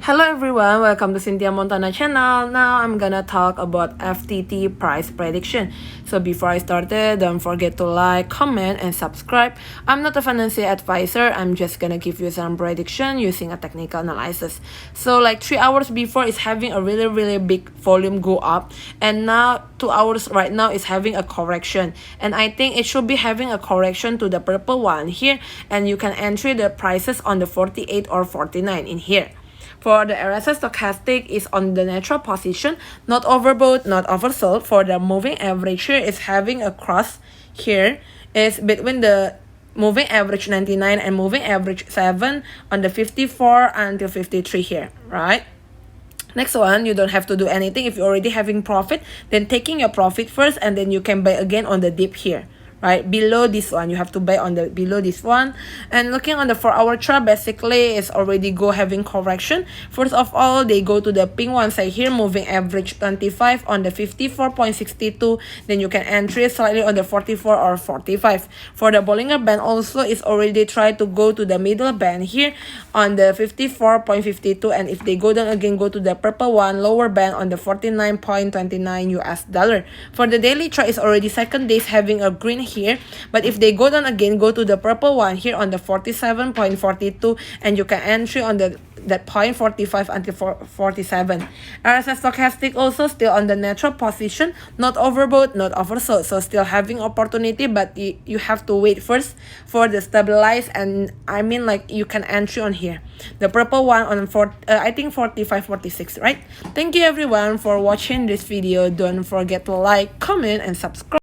Hello everyone, welcome to Cynthia Montana channel. Now I'm gonna talk about FTT price prediction. So before I started, don't forget to like, comment, and subscribe. I'm not a financial advisor. I'm just gonna give you some prediction using a technical analysis. So like 3 hours before is having a really big volume go up, and now 2 hours right now is having a correction, and I think it should be having a correction to the purple one here, and you can enter the prices on the 48 or 49 in here. For the RSI stochastic is on the neutral position, not overbought, not oversold. For the moving average here is having a cross here, is between the moving average 99 and moving average 7 on the 54 until 53 here, right? Next one, you don't have to do anything. If you're already having profit, then taking your profit first, and then you can buy again on the dip here, right below this one. You have to buy on the below this one. And looking on the 4-hour chart, basically it's already go having correction. First of all, they go to the pink one side here, moving average 25 on the 54.62. then you can enter slightly on the 44 or 45. For the Bollinger Band also is already try to go to the middle band here on the 54.52, and if they go down again, go to the purple one lower band on the 49.29 US dollar. For the daily chart is already second days having a green here, but if they go down again, go to the purple one here on the 47.42, and you can entry on the that 0.45 until 47. RSI stochastic also still on the neutral position, not overbought, not oversold, so still having opportunity, but you have to wait first for the stabilize, and I mean like you can entry on here the purple one on I think 45 46, right? Thank you everyone for watching this video. Don't forget to like, comment, and subscribe.